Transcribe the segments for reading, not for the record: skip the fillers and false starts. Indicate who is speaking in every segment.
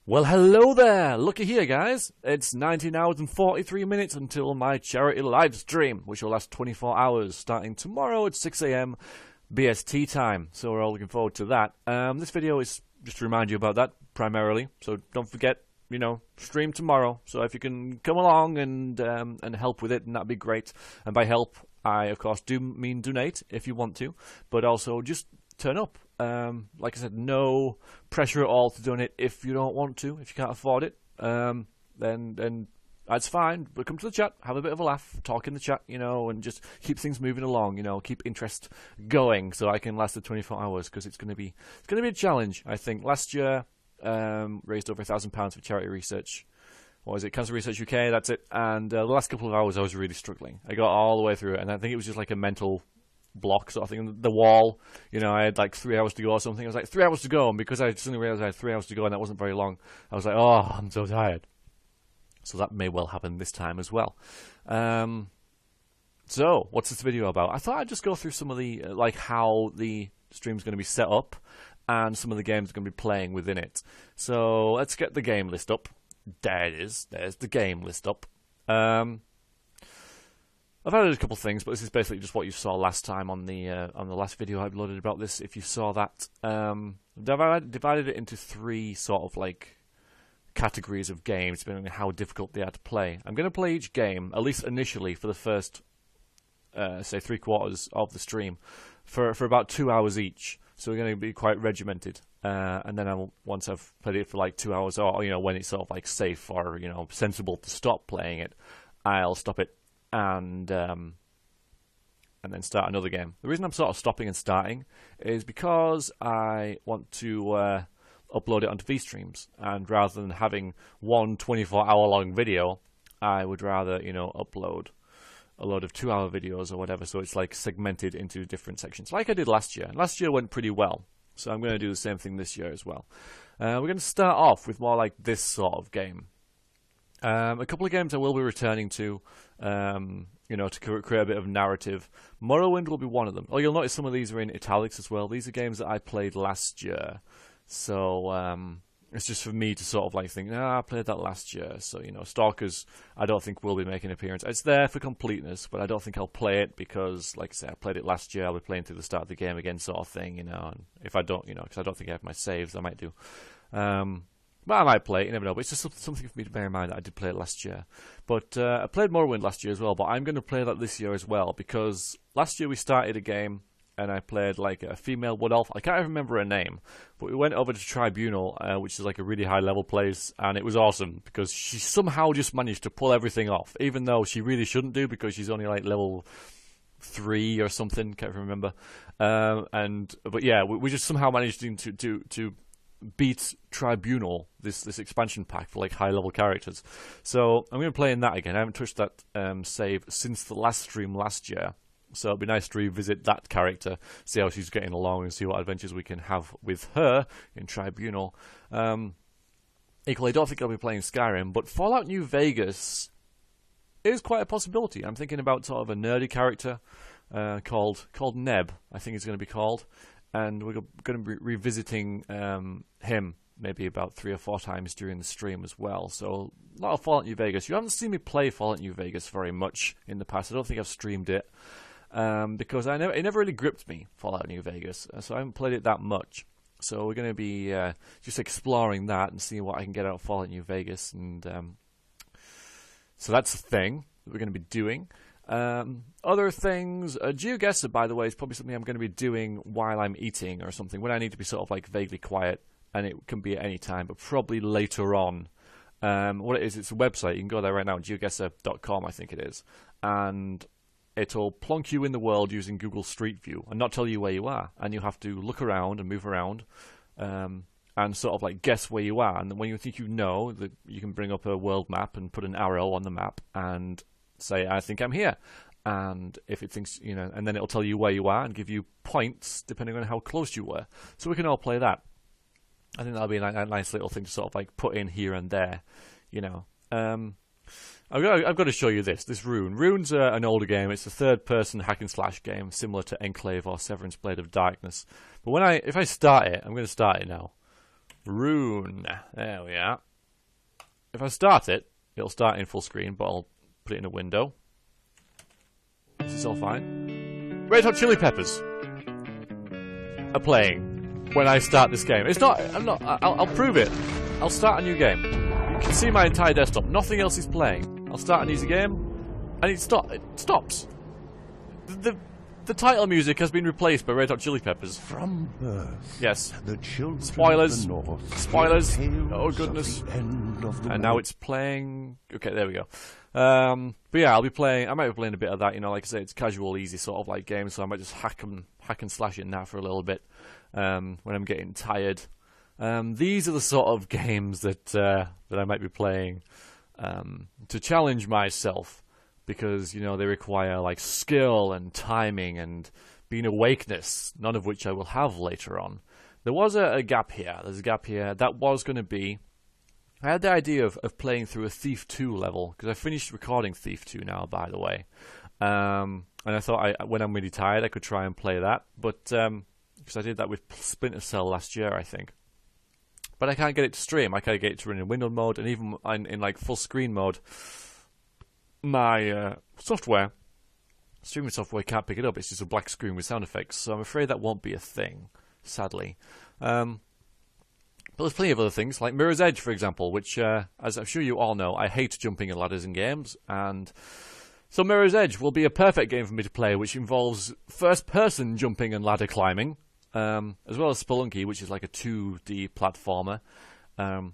Speaker 1: Well, hello there! Looky here, guys. It's 19 hours and 43 minutes until my charity live stream, which will last 24 hours, starting tomorrow at 6 AM BST time. So we're all looking forward to that. This video is just to remind you about that, primarily. So don't forget, stream tomorrow. So if you can come along and help with it, then that'd be great. And by help, I, of course, do mean donate if you want to, but also just turn up. Like I said, no pressure at all to donate if you don't want to, if you can't afford it. Then that's fine. But come to the chat, have a bit of a laugh, talk in the chat, and just keep things moving along. Keep interest going, so I can last the 24 hours because it's gonna be a challenge. I think last year raised over £1,000 for charity research. What was it? Cancer Research UK. That's it. And the last couple of hours, I was really struggling. I got all the way through it, and I think it was just like a mental block sort of thing. The wall, I had like 3 hours to go or something. I was like, 3 hours to go, and because I suddenly realized I had 3 hours to go and that wasn't very long, I was like, oh, I'm so tired. So that may well happen this time as well. So what's this video about? I thought I'd just go through some of the like how the stream's going to be set up and some of the games I'm going to be playing within it. So let's get the game list up. There it is. There's the game list up. I've added a couple of things, but this is basically just what you saw last time on the last video I uploaded about this. If you saw that, divided it into three sort of like categories of games, depending on how difficult they are to play. I'm going to play each game, at least initially, for the first, say, 3/4 of the stream, for about 2 hours each. So we're going to be quite regimented, and then once I've played it for like 2 hours, or when it's sort of like safe or sensible to stop playing it, I'll stop it and then start another game. The reason I'm sort of stopping and starting is because I want to upload it onto VStreams, and rather than having one 24-hour long video, I would rather upload a load of 2-hour videos or whatever, so it's like segmented into different sections, like I did last year. And last year went pretty well, so I'm going to do the same thing this year as well. We're going to start off with more like this sort of game. A couple of games I will be returning to, to create a bit of narrative. Morrowind will be one of them. Oh, you'll notice some of these are in italics as well. These are games that I played last year, so it's just for me to sort of like think, I played that last year. So Stalkers, I don't think will be making an appearance. It's there for completeness, but I don't think I'll play it because, like I said, I played it last year. I'll be playing through the start of the game again, sort of thing. And if I don't, because I don't think I have my saves, I might do. But I might play it, you never know. But it's just something for me to bear in mind that I did play it last year. But I played Morrowind last year as well, but I'm going to play that this year as well, because last year we started a game, and I played like a female wood elf. I can't even remember her name, but we went over to Tribunal, which is like a really high-level place, and it was awesome, because she somehow just managed to pull everything off, even though she really shouldn't do, because she's only like level 3 or something, can't remember. But yeah, we just somehow managed to beat Tribunal, this expansion pack for like high-level characters. So I'm going to play in that again. I haven't touched that save since the last stream last year, so it'll be nice to revisit that character, see how she's getting along, and see what adventures we can have with her in Tribunal. Equally, I don't think I'll be playing Skyrim, but Fallout New Vegas is quite a possibility. I'm thinking about sort of a nerdy character called Neb, I think it's going to be called. And we're going to be revisiting him maybe about 3 or 4 times during the stream as well. So a lot of Fallout New Vegas. You haven't seen me play Fallout New Vegas very much in the past. I don't think I've streamed it because it never really gripped me, Fallout New Vegas. So I haven't played it that much. So we're going to be just exploring that and seeing what I can get out of Fallout New Vegas. And so that's the thing that we're going to be doing. Other things, GeoGuessr, by the way, is probably something I'm going to be doing while I'm eating or something, when I need to be sort of like vaguely quiet, and it can be at any time, but probably later on. What it is, it's a website. You can go there right now, geoguessr.com, I think it is, and it'll plonk you in the world using Google Street View and not tell you where you are, and you have to look around and move around, and sort of like guess where you are. And when you think you know, that you can bring up a world map and put an arrow on the map and say, I think I'm here. And if it thinks, and then it'll tell you where you are and give you points depending on how close you were. So we can all play that. I think that'll be a nice little thing to sort of like put in here and there, I've got to show you this Rune. Rune's an older game. It's a third-person hack-and-slash game, similar to Enclave or Severance Blade of Darkness. But if I start it, I'm going to start it now. Rune. There we are. If I start it, it'll start in full screen, but I'll put it in a window. This is all fine. Red Hot Chili Peppers are playing when I start this game. It's not. I'm not. I'll prove it. I'll start a new game. You can see my entire desktop. Nothing else is playing. I'll start a new game, and it stops. The title music has been replaced by Red Hot Chili Peppers.
Speaker 2: From birth,
Speaker 1: yes.
Speaker 2: The children
Speaker 1: Spoilers.
Speaker 2: Of the North,
Speaker 1: Spoilers.
Speaker 2: tales
Speaker 1: Oh goodness.
Speaker 2: of the end of the
Speaker 1: And now it's playing. Okay, there we go. But yeah, I'll be playing. I might be playing a bit of that. You know, like I say, it's casual, easy sort of like game. So I might just hack and slash in that for a little bit when I'm getting tired. These are the sort of games that I might be playing to challenge myself. Because, you know, they require, like, skill and timing and being awakeness, none of which I will have later on. There was a gap here. There's a gap here. That was going to be... I had the idea of playing through a Thief 2 level, because I finished recording Thief 2 now, by the way. And I thought when I'm really tired, I could try and play that. But, because I did that with Splinter Cell last year, I think. But I can't get it to stream. I can't get it to run in window mode, and even in like, full screen mode... My streaming software can't pick it up. It's just a black screen with sound effects, so I'm afraid that won't be a thing, sadly. But there's plenty of other things, like Mirror's Edge, for example, which, as I'm sure you all know, I hate jumping in ladders in games, and so Mirror's Edge will be a perfect game for me to play, which involves first-person jumping and ladder climbing, as well as Spelunky, which is like a 2D platformer.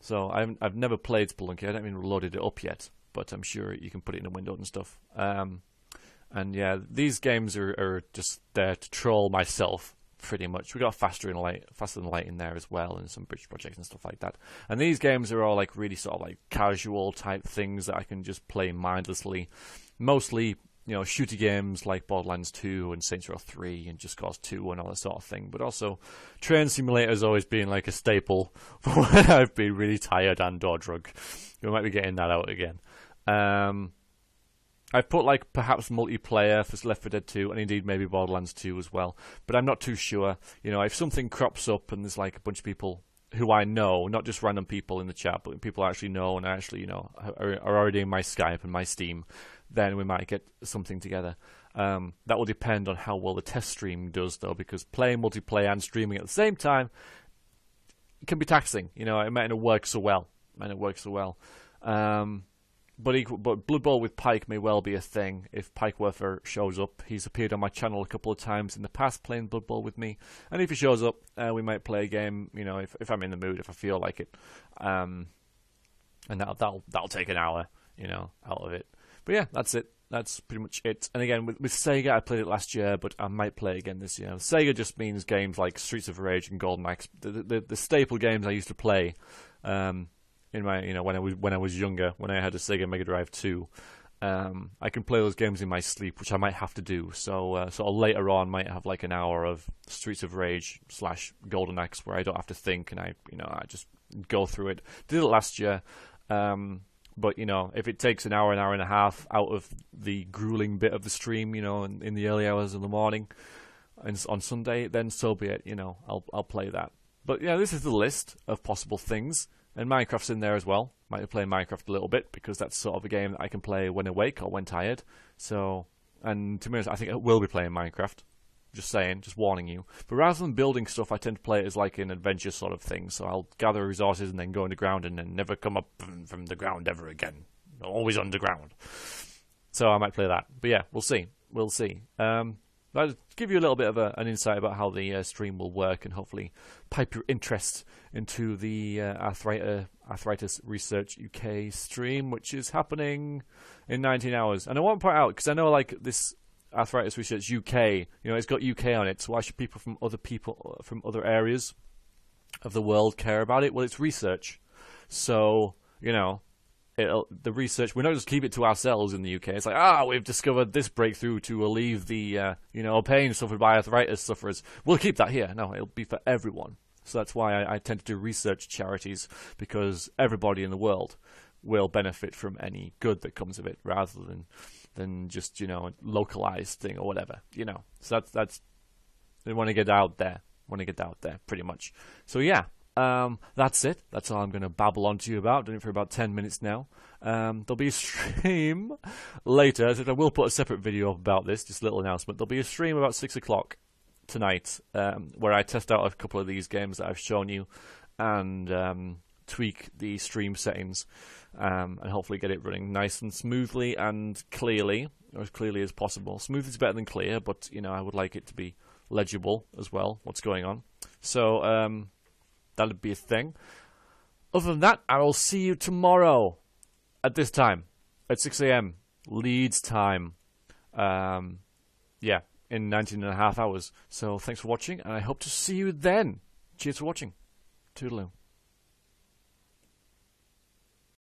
Speaker 1: So I've never played Spelunky. I haven't even loaded it up yet. But I'm sure you can put it in a window and stuff. And yeah, these games are just there to troll myself, pretty much. We got Faster Than Light in there as well, and some British projects and stuff like that. And these games are all like really sort of like casual type things that I can just play mindlessly. Mostly, you know, shooter games like Borderlands 2 and Saints Row 3 and Just Cause 2 and all that sort of thing. But also, Train Simulator has always been like a staple for when I've been really tired and or drunk. We might be getting that out again. I've put like perhaps multiplayer for Left 4 Dead 2 and indeed maybe Borderlands 2 as well, but I'm not too sure. You know, if something crops up and there's like a bunch of people who I know, not just random people in the chat, but people I actually know and actually, you know, are already in my Skype and my Steam, then we might get something together. That will depend on how well the test stream does, though, because playing multiplayer and streaming at the same time can be taxing. You know, it might not work so well. But Blood Bowl with Pyke may well be a thing if Pykewerfer shows up. He's appeared on my channel a couple of times in the past playing Blood Bowl with me. And if he shows up, we might play a game, you know, if I'm in the mood, if I feel like it. And that'll take an hour, you know, out of it. But yeah, that's it. That's pretty much it. And again, with Sega, I played it last year, but I might play it again this year. Sega just means games like Streets of Rage and Golden Axe, the staple games I used to play. In my, you know, when I was younger, when I had a Sega Mega Drive 2, I can play those games in my sleep, which I might have to do. So sort of later on, might have like an hour of Streets of Rage / Golden Axe where I don't have to think and I just go through it. Did it last year, but you know, if it takes an hour and a half out of the grueling bit of the stream, you know, in the early hours of the morning, and on Sunday, then so be it. You know, I'll play that. But yeah, this is the list of possible things. And Minecraft's in there as well. Might be playing Minecraft a little bit because that's sort of a game that I can play when awake or when tired. So, and to be honest, I think I will be playing Minecraft. Just saying, just warning you. But rather than building stuff, I tend to play it as like an adventure sort of thing. So I'll gather resources and then go underground and then never come up from the ground ever again. Always underground. So I might play that. But yeah, we'll see. We'll see. I'll give you a little bit of an insight about how the stream will work and hopefully pipe your interest into the Arthritis Research UK stream, which is happening in 19 hours. And I want to point out, because I know like this Arthritis Research UK, you know, it's got UK on it, so why should people from other areas of the world care about it? Well, it's research. So, you know, the research, we're not just keep it to ourselves in the UK. It's like, we've discovered this breakthrough to alleviate the pain suffered by arthritis sufferers. We'll keep that here. No, it'll be for everyone. So that's why I tend to do research charities, because everybody in the world will benefit from any good that comes of it, rather than just, you know, a localized thing or whatever, you know. So that's they want to get out there, pretty much. So yeah, that's it. That's all I'm going to babble on to you about. Done it for about 10 minutes now. There'll be a stream later. So I will put a separate video up about this, just a little announcement. There'll be a stream about 6 o'clock tonight where I test out a couple of these games that I've shown you and tweak the stream settings and hopefully get it running nice and smoothly and clearly, or as clearly as possible. Smooth is better than clear, but I would like it to be legible as well, what's going on. So that'll be a thing. Other than that, I will see you tomorrow at this time, at 6 a.m. Leeds time. In 19.5 hours. So thanks for watching, and I hope to see you then. Cheers for watching. Toodaloo.